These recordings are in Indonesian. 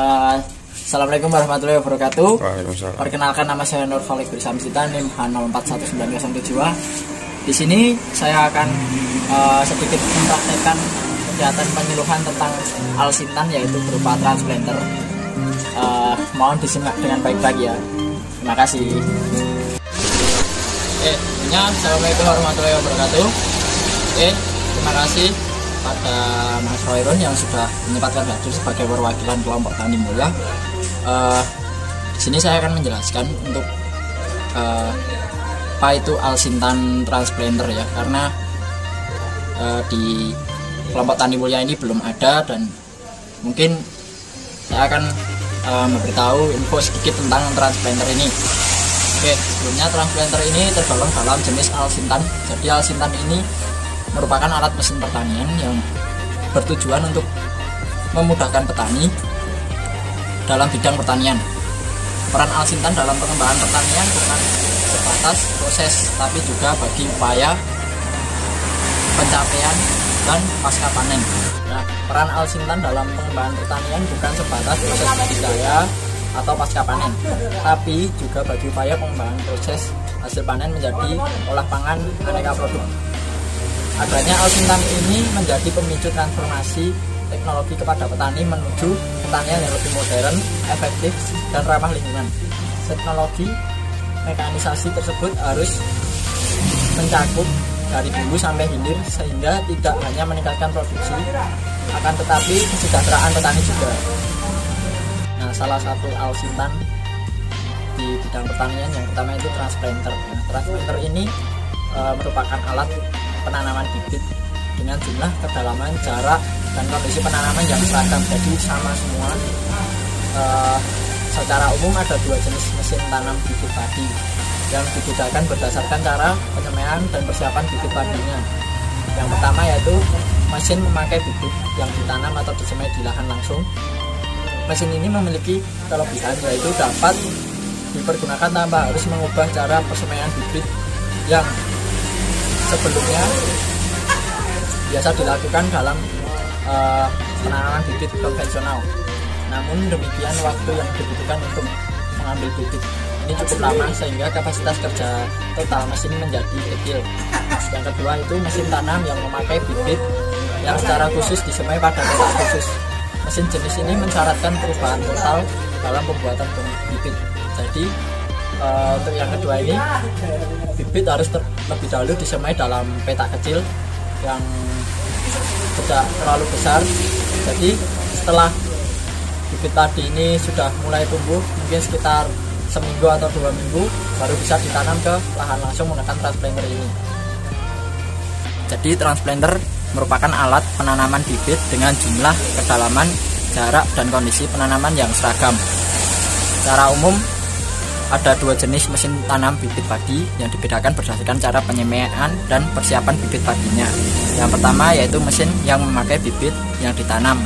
Assalamualaikum warahmatullahi wabarakatuh. Waalaikumsalam. Perkenalkan, nama saya Nur Falik Bersamsita, NIM H041907. Di sini saya akan sedikit mempraktekkan kegiatan penyuluhan tentang alsintan, yaitu berupa transplanter. Mohon disimak dengan baik-baik ya. Terima kasih. Assalamualaikum warahmatullahi wabarakatuh. Terima kasih pada Mas Roirun yang sudah menyempatkan hadir sebagai perwakilan kelompok Tani Mulia. Di sini saya akan menjelaskan untuk apa itu alsintan transplanter ya, karena di kelompok Tani Mulia ini belum ada, dan mungkin saya akan memberitahu info sedikit tentang transplanter ini. Sebelumnya transplanter ini tergolong dalam jenis alsintan. Jadi alsintan ini merupakan alat mesin pertanian yang bertujuan untuk memudahkan petani dalam bidang pertanian. Peran alsintan dalam pengembangan pertanian bukan sebatas proses, tapi juga bagi upaya pencapaian dan pasca panen. Peran alsintan dalam pengembangan pertanian bukan sebatas proses budidaya atau pasca panen, tapi juga bagi upaya pengembangan proses hasil panen menjadi olah pangan aneka produk. Adanya alsintan ini menjadi pemicu transformasi teknologi kepada petani menuju pertanian yang lebih modern, efektif, dan ramah lingkungan. Teknologi mekanisasi tersebut harus mencakup dari hulu sampai hilir, sehingga tidak hanya meningkatkan produksi, akan tetapi kesejahteraan petani juga. Salah satu alsintan di bidang pertanian yang pertama itu transplanter. Transplanter ini merupakan alat penanaman bibit dengan jumlah, kedalaman, jarak, dan kondisi penanaman yang seragam, jadi sama semua. Secara umum ada dua jenis mesin tanam bibit padi yang digunakan berdasarkan cara penyemaian dan persiapan bibit padinya. Yang pertama yaitu mesin memakai bibit yang ditanam atau disemai di lahan langsung. Mesin ini memiliki kelebihan yaitu dapat dipergunakan tanpa harus mengubah cara persemaian bibit yang sebelumnya biasa dilakukan dalam penanaman bibit konvensional. Namun demikian, waktu yang dibutuhkan untuk mengambil bibit ini cukup lama, sehingga kapasitas kerja total mesin menjadi kecil. Yang kedua itu mesin tanam yang memakai bibit yang secara khusus disemai pada kotak khusus. Mesin jenis ini mensyaratkan perubahan total dalam pembuatan bibit. Jadi untuk yang kedua ini, bibit harus terlebih dahulu disemai dalam petak kecil yang tidak terlalu besar. Jadi setelah bibit padi ini sudah mulai tumbuh, mungkin sekitar seminggu atau 2 minggu, baru bisa ditanam ke lahan langsung menggunakan transplanter ini. Jadi transplanter merupakan alat penanaman bibit dengan jumlah, kedalaman, jarak, dan kondisi penanaman yang seragam. Secara umum ada dua jenis mesin tanam bibit padi yang dibedakan berdasarkan cara penyemaian dan persiapan bibit padinya. Yang pertama yaitu mesin yang memakai bibit yang ditanam.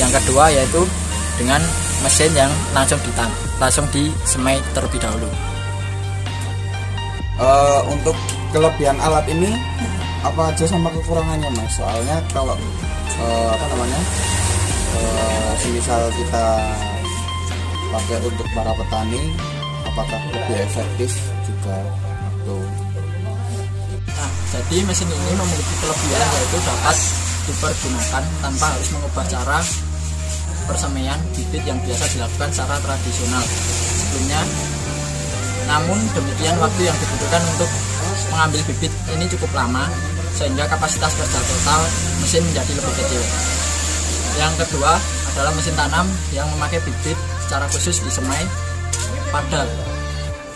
Yang kedua yaitu dengan mesin yang langsung disemai terlebih dahulu. Untuk kelebihan alat ini apa aja sama kekurangannya, Mas? Soalnya kalau semisal kita pakai untuk para petani, apakah lebih efektif juga tuh? Jadi mesin ini memiliki kelebihan yaitu dapat dipergunakan tanpa harus mengubah cara persemaian bibit yang biasa dilakukan secara tradisional sebelumnya. Namun demikian, waktu yang dibutuhkan untuk mengambil bibit ini cukup lama, sehingga kapasitas kerja total mesin menjadi lebih kecil. Yang kedua adalah mesin tanam yang memakai bibit secara khusus disemai pada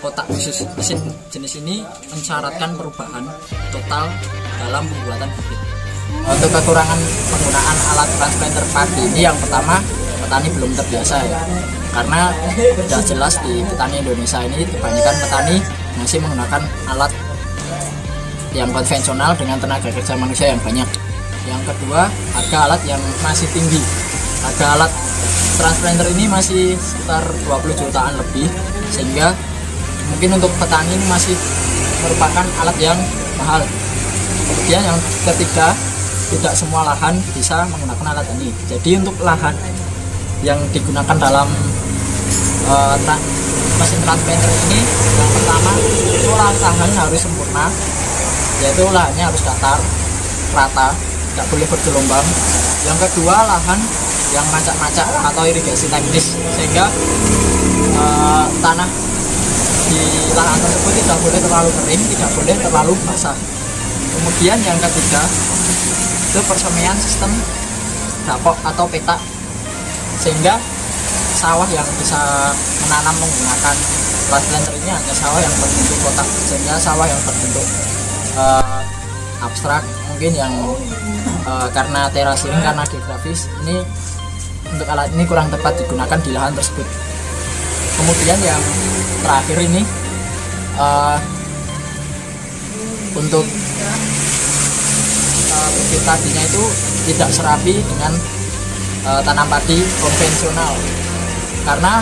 kotak khusus. Mesin jenis ini mensyaratkan perubahan total dalam pembuatan bibit. Untuk kekurangan penggunaan alat transplanter padi ini, yang pertama, petani belum terbiasa ya, karena sudah jelas di petani Indonesia ini kebanyakan petani masih menggunakan alat yang konvensional dengan tenaga kerja manusia yang banyak. Yang kedua, harga alat yang masih tinggi. Harga alat transplanter ini masih sekitar 20 jutaan lebih, sehingga mungkin untuk petani ini masih merupakan alat yang mahal. Kemudian yang ketiga, tidak semua lahan bisa menggunakan alat ini. Jadi untuk lahan yang digunakan dalam mesin transplanter ini, yang pertama itu lahan harus sempurna, yaitu lahannya harus datar, rata, tidak boleh bergelombang. Yang kedua, lahan yang macak-macak atau irigasi teknis, sehingga tanah di lahan tersebut tidak boleh terlalu kering, tidak boleh terlalu basah. Kemudian yang ketiga itu persemaian sistem dapok atau petak, sehingga sawah yang bisa menanam menggunakan transplanter ini hanya sawah yang berbentuk kotak, sehingga sawah yang berbentuk abstrak mungkin yang karena terasiring, karena geografis, ini untuk alat ini kurang tepat digunakan di lahan tersebut. Kemudian yang terakhir ini untuk bibit padinya itu tidak serapi dengan tanam padi konvensional, karena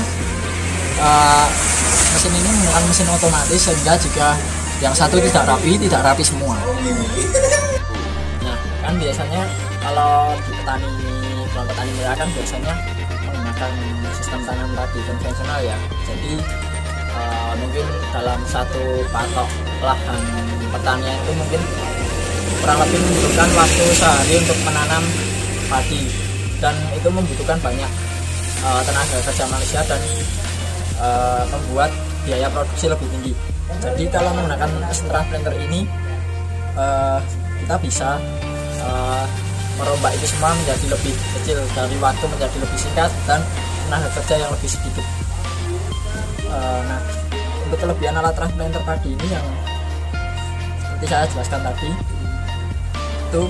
mesin ini menggunakan mesin otomatis, sehingga jika yang satu tidak rapi semua. Nah, kan biasanya kalau di kelompok petani muda kan biasanya menggunakan sistem tanam padi konvensional ya. Jadi mungkin dalam satu patok lahan pertanian itu mungkin kurang lebih membutuhkan waktu sehari untuk menanam padi, dan itu membutuhkan banyak tenaga kerja manusia dan membuat biaya produksi lebih tinggi. Jadi kalau menggunakan mesin transplanter ini kita bisa merombak itu semua menjadi lebih kecil, dari waktu menjadi lebih singkat dan tenaga kerja yang lebih sedikit. Nah, untuk kelebihan alat transplanter padi ini yang seperti saya jelaskan tadi, itu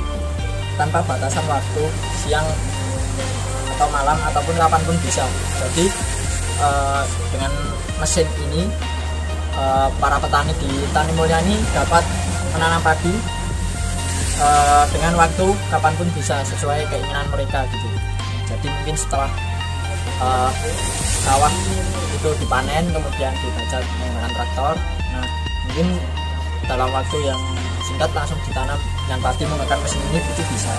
tanpa batasan waktu, siang atau malam ataupun kapanpun bisa. Jadi dengan mesin ini para petani di Tani Mulya ini dapat menanam padi dengan waktu kapanpun bisa, sesuai keinginan mereka gitu. Jadi mungkin setelah sawah itu dipanen kemudian dibajak menggunakan traktor, nah mungkin dalam waktu yang singkat langsung ditanam dengan padi menggunakan mesin ini, itu bisa.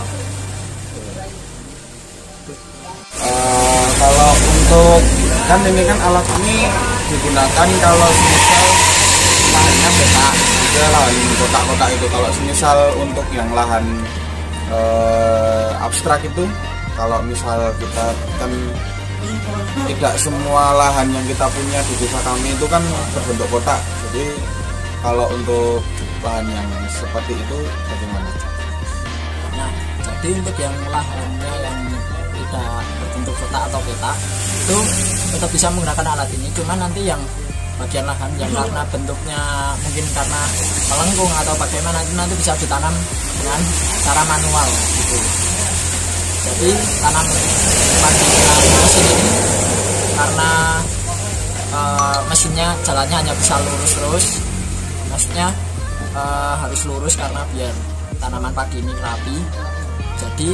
Kalau untuk kan ini kan alat ini digunakan kalau misal lahannya petak, juga lahan kotak-kotak itu. Kalau misal untuk yang lahan abstrak itu, kalau misal kita kan tidak semua lahan yang kita punya di desa kami itu kan berbentuk kotak. Jadi kalau untuk lahan yang seperti itu bagaimana? Nah, jadi untuk yang lahannya yang tidak berbentuk kotak atau petak itu tetap bisa menggunakan alat ini, cuma nanti yang bagian lahan yang karena bentuknya mungkin karena melengkung atau bagaimana, itu nanti bisa ditanam dengan cara manual gitu. Jadi tanam padinya mesin ini karena mesinnya jalannya hanya bisa lurus terus, maksudnya harus lurus karena biar tanaman padi ini rapi. Jadi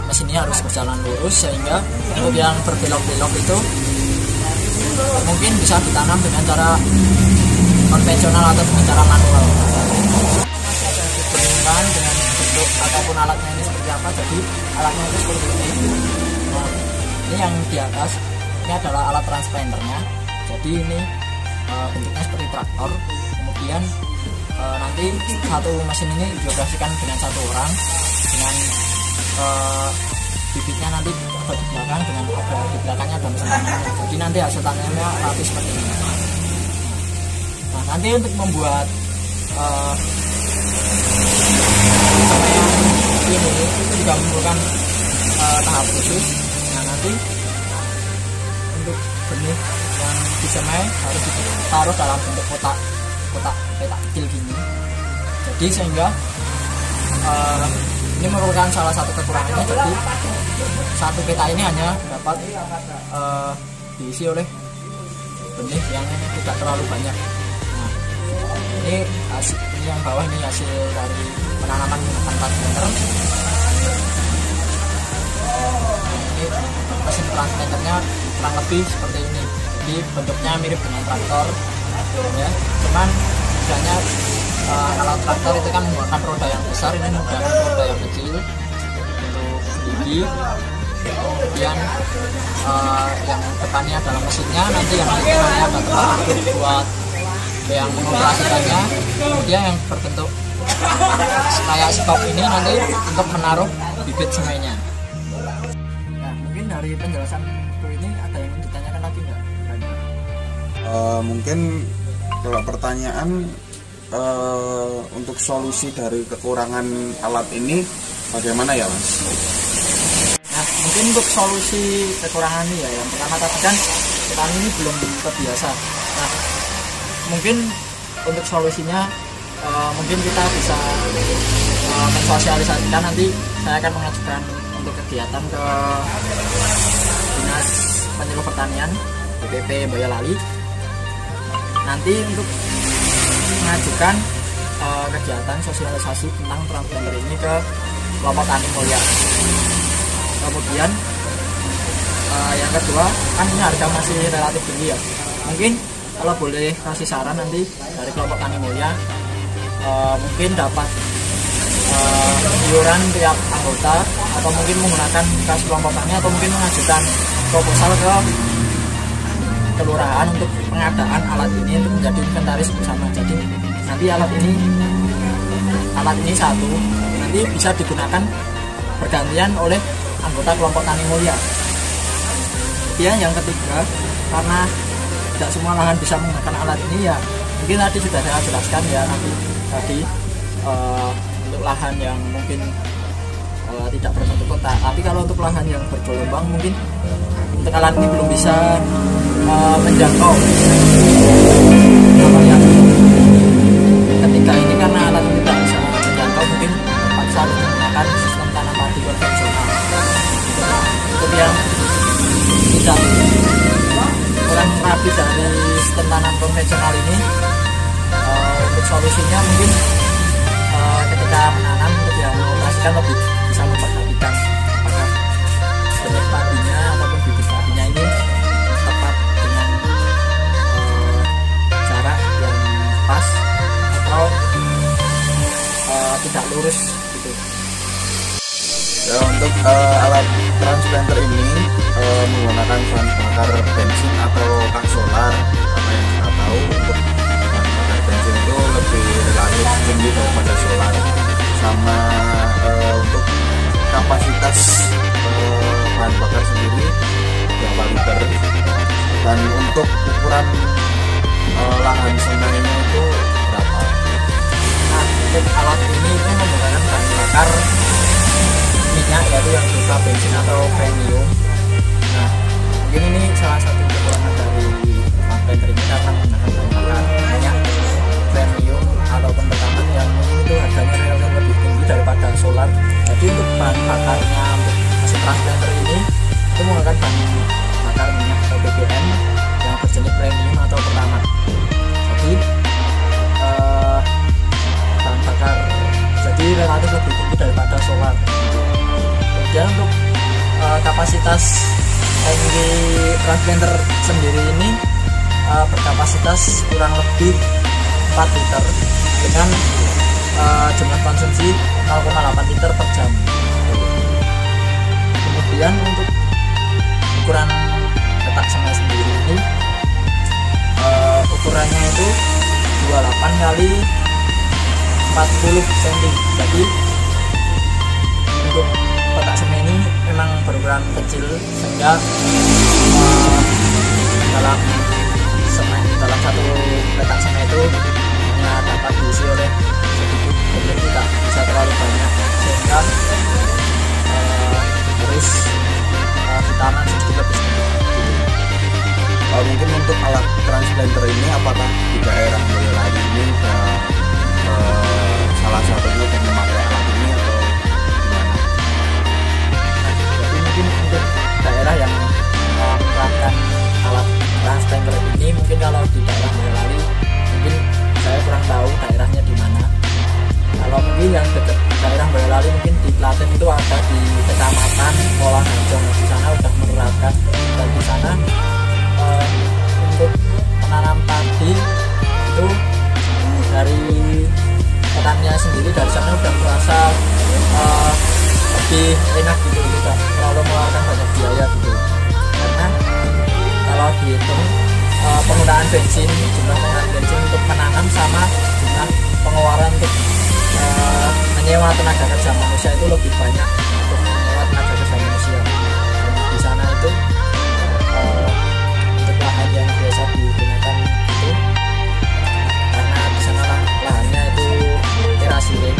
mesinnya harus berjalan lurus, sehingga untuk yang berbelok-belok itu mungkin bisa ditanam dengan cara konvensional atau dengan cara manual. Dibandingkan dengan bentuk ataupun alatnya ini seperti apa, jadi alatnya itu seperti ini. Nah, ini yang di atas ini adalah alat transplanternya. Jadi ini bentuknya seperti traktor. Kemudian nanti satu mesin ini dioperasikan dengan satu orang, dengan bibitnya nanti ada di belakang, dengan ada di belakangnya ada mesin tanamnya. Jadi nanti hasil tanamnya rapi seperti ini. Nah, nanti untuk membuat ini itu juga memerlukan tahap khusus. Nah, nanti untuk benih yang disemai harus ditaruh dalam bentuk kotak petak kecil gini. Jadi sehingga ini merupakan salah satu kekurangannya. Jadi satu peta ini hanya dapat diisi oleh benih yang tidak terlalu banyak. Nah, ini yang bawah ini hasil dari penanaman menggunakan transplanter. Ini mesin transplanternya kurang lebih seperti ini. Jadi bentuknya mirip dengan traktor, ya. Cuman bedanya kalau traktor itu kan menggunakan roda yang besar, ini menggunakan roda yang kecil untuk gigi. kemudian yang depannya adalah mesinnya, nanti yang di tengahnya ada tempat duduk buat yang mengoperasikannya, kemudian yang berbentuk kayak stok ini nanti untuk menaruh bibit semainya. Nah, mungkin dari penjelasan ini ada yang ditanyakan lagi nggak? Mungkin kalau pertanyaan untuk solusi dari kekurangan alat ini bagaimana ya Mas? Nah, mungkin untuk solusi kekurangan ini ya, yang pertama tadi kan petani ini belum terbiasa. Nah, mungkin untuk solusinya mungkin kita bisa mensosialisasikan. Nanti saya akan mengajukan untuk kegiatan ke Dinas Penyuluh Pertanian BPP Boyolali. Nanti untuk mengajukan kegiatan sosialisasi tentang transplanter ini ke kelompok tani mulia. Kemudian yang kedua, kan ini harga masih relatif tinggi ya. Mungkin kalau boleh kasih saran nanti dari kelompok tani mulia, mungkin dapat iuran tiap anggota, atau mungkin menggunakan kas kelompok tani, atau mungkin mengajukan proposal ke kelurahan untuk pengadaan alat ini untuk menjadi inventaris bersama. Jadi nanti alat ini satu nanti bisa digunakan bergantian oleh anggota kelompok tani mulia. Kemudian yang ketiga, karena tidak semua lahan bisa menggunakan alat ini ya, mungkin tadi sudah saya jelaskan ya tadi untuk lahan yang mungkin tidak berbentuk kotak. Tapi kalau untuk lahan yang bergelombang, mungkin untuk alat ini belum bisa menjangkau. Kalau yang ketiga ini karena alat ini tidak bisa menjangkau, mungkin terpaksa menggunakan sistem tanam padi konvensional. Untuk yang tidak kurang rapi dari sistem tanam konvensional ini, untuk solusinya mungkin ketika menanam untuk yang mengoperasikan lebih bisa memperhatikan apakah benih padinya ataupun bibit padinya ini tepat dengan jarak yang pas atau tidak lurus gitu. Ya, untuk alat transplanter ini menggunakan bahan bakar bensin atau tang solar. Karena yang kita tahu untuk bahan bakar bensin itu lebih relatif tinggi daripada solar. Sama untuk kapasitas bahan bakar sendiri berapa liter, dan untuk ukuran lahan semainya itu berapa. Nah, untuk alat ini itu menggunakan bahan bakar minyak, yaitu yang berupa bensin atau premium. Nah, mungkin ini salah satu kekurangan dari transplanter ini karena menggunakan bahan bakar minyak premium ataupun pertamax yang mungkin itu harganya relatif lebih tinggi daripada solar. Jadi untuk bahan bakarnya untuk mesin transplanter ini itu menggunakan bahan bakar minyak atau BBM yang berjenis premium atau pertamax. Jadi bahan bakar jadi relatif lebih tinggi daripada solar. Kemudian untuk kapasitas tangki transplanter sendiri ini berkapasitas kurang lebih 4 liter dengan jumlah konsumsi 0,8 liter per jam. Kemudian untuk ukuran petak semai sendiri ini ukurannya itu 28 kali 40 cm. Jadi untuk petak semai ini memang berukuran kecil, sehingga dalam satu petak semai itu hanya dapat diisi oleh sedikit, kemudian tidak bisa terlalu banyak, sehingga harus ditanam sedikit lebih sedikit. Mungkin untuk alat transplanter ini apakah di daerah Boyolali ini salah satunya yang memakai alat ini atau gimana? Jadi mungkin untuk daerah yang menerapkan alat transplanter ini, mungkin kalau di daerah Boyolali mungkin saya kurang tahu daerahnya di mana. Kalau mungkin yang dekat daerah Boyolali mungkin di Klaten itu ada di Kecamatan Molanharjo, di sana sudah menerapkan, dan di sana untuk menanam padi itu dari petaninya sendiri dari sana sudah merasa lebih enak gitu, tidak terlalu mengeluarkan banyak dihitung penggunaan bensin, jumlah penggunaan bensin untuk menanam sama jumlah pengeluaran untuk menyewa tenaga kerja manusia itu lebih banyak untuk menyewa tenaga kerja manusia. Dan di sana itu untuk lahan yang biasa digunakan itu karena di sana lahannya itu terasiring,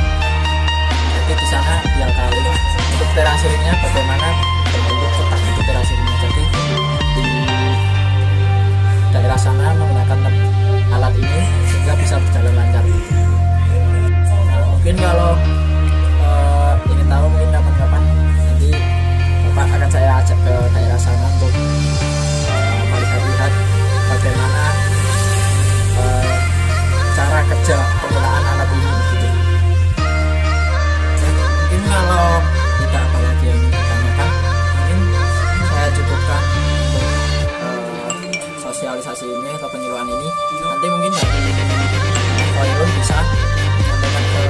jadi di sana biar kali untuk terasiringnya bagaimana berbentuk kotak itu terasiringnya, jadi di daerah sana menggunakan alat ini sehingga bisa berjalan lancar. Nah, mungkin kalau ingin tahu mungkin kapan-kapan nanti Bapak akan saya ajak ke daerah sana untuk melihat bagaimana cara kerja penggunaan alat ini gitu. Mungkin kalau tidak apa lagi yang ditanyakan, mungkin saya cukupkan untuk sosialisasi ini atau penyuluhan ini. Nanti mungkin dari Koirun bisa menyampaikan ke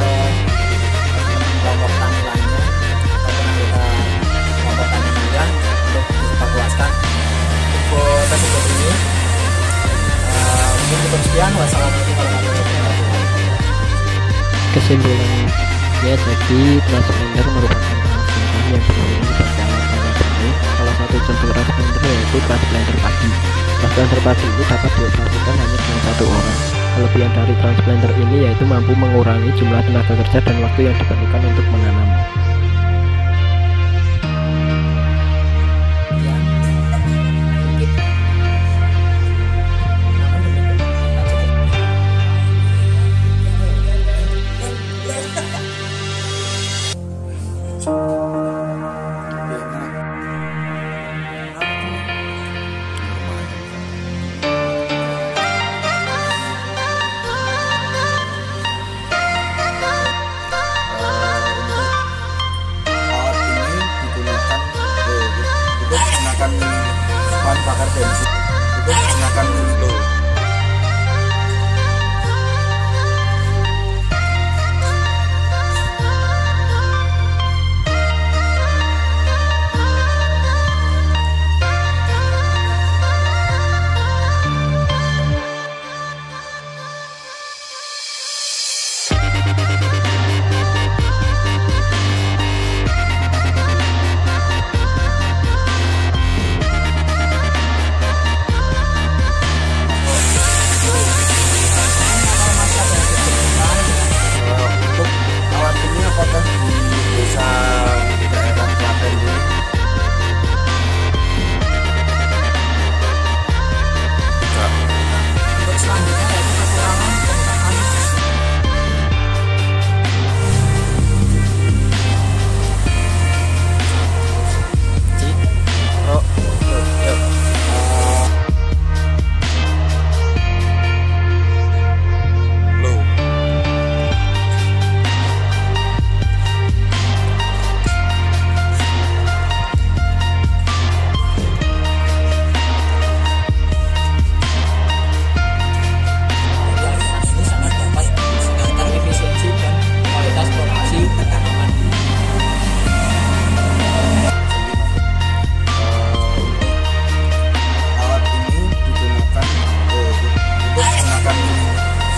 kelompok tani lainnya ataupun anggota kelompok tani lainnya untuk dievaluasikan info tersebut ini. Mungkin cukup sekian. Wassalamualaikum warahmatullahi wabarakatuh. Kesimpulannya, jadi transplanter merupakan transplanter yang berfungsi pada alat baik. Salah satu contoh transplanter yaitu transplanter padi. Transplanter padi ini dapat dioperasikan hanya dengan satu orang. Kelebihan dari transplanter ini yaitu mampu mengurangi jumlah tenaga kerja dan waktu yang diperlukan untuk menanam. bahan bakar bensin itu menggunakan itu.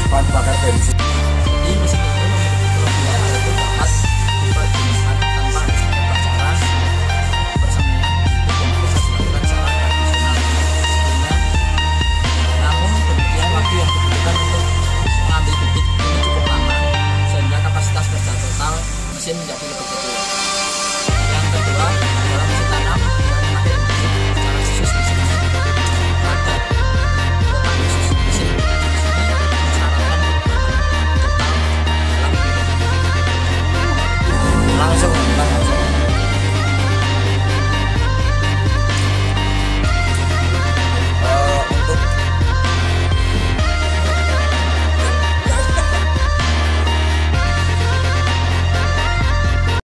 Bahan bakar bensin. Jadi mesin ini memiliki kelebihan yaitu dapat dipergunakan tanpa harus ada cara persemian yang bisa dilakukan secara tradisional sebelumnya. Namun demikian waktu yang dibutuhkan untuk mengambil bibit ini cukup lama sehingga kapasitas kerja total mesin menjadi lebih kecil.